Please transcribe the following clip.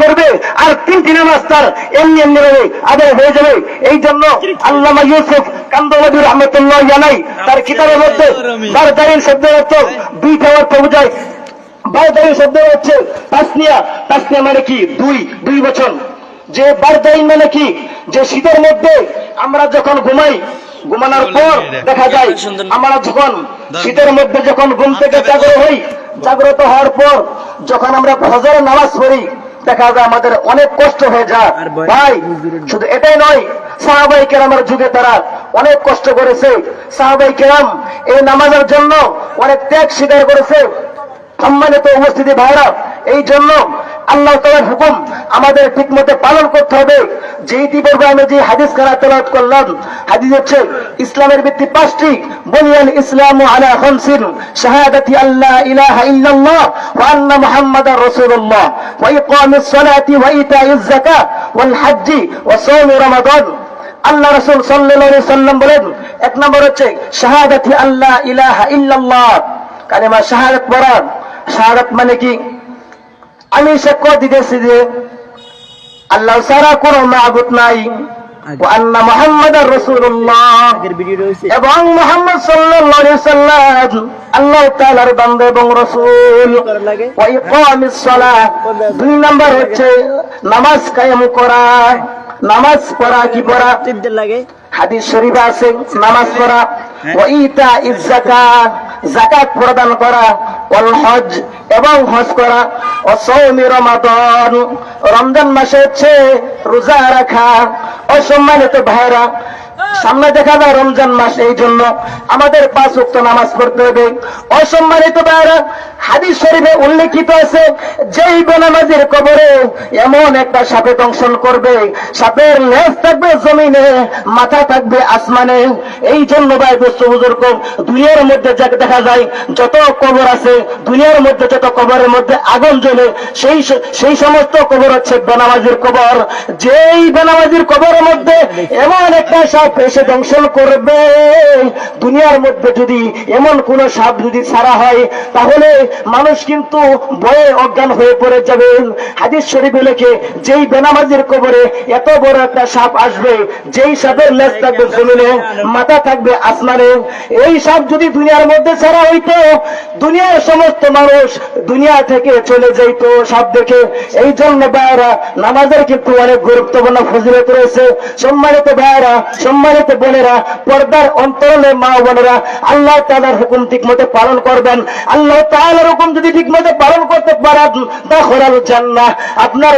করবে আর 3টি নামাজ তার এমনি এমনি ভাবে আদায় হয়ে যাবে। এই জন্য আল্লামা ইউসুফ কান্দলাবী রহমতুল্লাহ জানাই তার কিতাবের মধ্যে বারদারিন শব্দের অর্থ 2টা অর্থ বোঝায়। বারদারিন শব্দের হচ্ছে তাসনিয়া, তাসনিয়া মানে কি 2 বছর। যে বারদারিন মানে কি, যে শীতের মধ্যে আমরা যখন ঘুমাই, ঘুমানোর পর দেখা যায় আমরা যখন শীতের মধ্যে যখন ঘুম থেকে জাগ্রত হওয়ার পর যখন আমরা ফজরের নামাজ পড়ি, দেখা যায় আমাদের অনেক কষ্ট হয়ে যায়। ভাই শুধু এটাই নয়, সাহাবায়ে কেরামের যুগে তারা অনেক কষ্ট করেছে। সাহাবায়ে কেরাম এই নামাজের জন্য অনেক ত্যাগ স্বীকার করেছে। সম্মানিত উপস্থিতি ভাইরা, এই জন্য আল্লাহ তাআলার হুকুম আমাদের ঠিকমতো পালন করতে হবে। যে ইতিপূর্বে আমি যে হাদিস খানা তেলাওয়াত করলাম, হাদিস হচ্ছে ইসলামের ভিত্তি 5টি। বুনিয়াল ইসলামু আলা খামসিন, শাহাদাতি আল্লা ইলাহা ইল্লাল্লাহ ওয়া আন্না মুহাম্মাদার রাসূলুল্লাহ ওয়া ইকামিস সালাতি ওয়া ইতাইজ যাকাত ওয়াল হজ্জি ওয়া সাওমি রমাদান। আল্লাহ রাসূল সাল্লাল্লাহু আলাইহি সাল্লাম বলেন, 1 নম্বর হচ্ছে শাহাদাতি আল্লা ইলাহা ইল্লাল্লাহ, কালেমা শাহাদাত পড়া। শাহাদাত মানে কি? আমি সাক্ষ্য দিতেছি যে আল্লাহ ছাড়া কোনো মাবুদ নাই, ওয়া আন্না মুহাম্মাদার রাসূলুল্লাহ, এবং মুহাম্মদ সাল্লাল্লাহু আলাইহি সাল্লাম আল্লাহ তাআলার বান্দা এবং রাসূল। ওয়া ইকামিস সালাত, 2 নম্বর হচ্ছে নামাজ কায়েম করা। নামাজ পড়া কি পড়া? হাদিস শরীফে আছে নামাজ পড়া। ওয়া ইতাইজ যাকাত, যাকাত প্রদান করা। ওয়াল হজ, এবং হজ করা। ও সাওমি রমাদান, রমজান মাসে হচ্ছে রোজা রাখা। অসম্মানিত ভাইরা, সামনে দেখা যায় রমজান মাস, এই জন্য আমাদের 5 ওয়াক্ত নামাজ পড়তে হবে। অসম্মানিত ভাইরা, হাদিস শরীফে উল্লেখিত আছে যেই বেনামাজির কবরে এমন একটা সাপে দংশন করবে, সাপের লেজ থাকবে জমিনে, মাথা থাকবে আসমানে। এই জন্য ভাই দোস্ত বুজুর্গ, দুনিয়ার মধ্যে যাকে দেখা যায় যত কবর আছে, দুনিয়ার মধ্যে যত কবরের মধ্যে আগুন জ্বলে, সেই সমস্ত কবর হচ্ছে বেনামাজির কবর। যেই বেনামাজির কবরের মধ্যে এমন একটা সাপ এসে দংশন করবে, দুনিয়ার মধ্যে যদি এমন কোন সাপ যদি ছাড়া হয়, তাহলে মানুষ কিন্তু ভয়ে অজ্ঞান হয়ে পড়ে যাবেন। হাদিস শরীফে লেখে যেই বেনামাজির কবরে এত বড় একটা সাপ আসবে, যেই সাপের লেজ থাকবে জমিনে, মাথা থাকবে আসমানে, এই সাপ যদি দুনিয়ার মধ্যে ছাড়া হইতো, দুনিয়ার সমস্ত মানুষ দুনিয়া থেকে চলে যাইত সাপ দেখে। এই জন্য ভাইরা, নামাজের কিন্তু অনেক গুরুত্বপূর্ণ ফজিলত রয়েছে। সম্মানিত ভাইরা, সম্মানিত বোনেরা, পর্দার অন্তরালে মা বোনেরা, আল্লাহ তাআলার হুকুম ঠিকমতো পালন করবেন। আল্লাহ তাআলার হুকুম যদি ঠিকমতো পালন করতে পারেন, দাখিলাল জান্নাহ, আপনার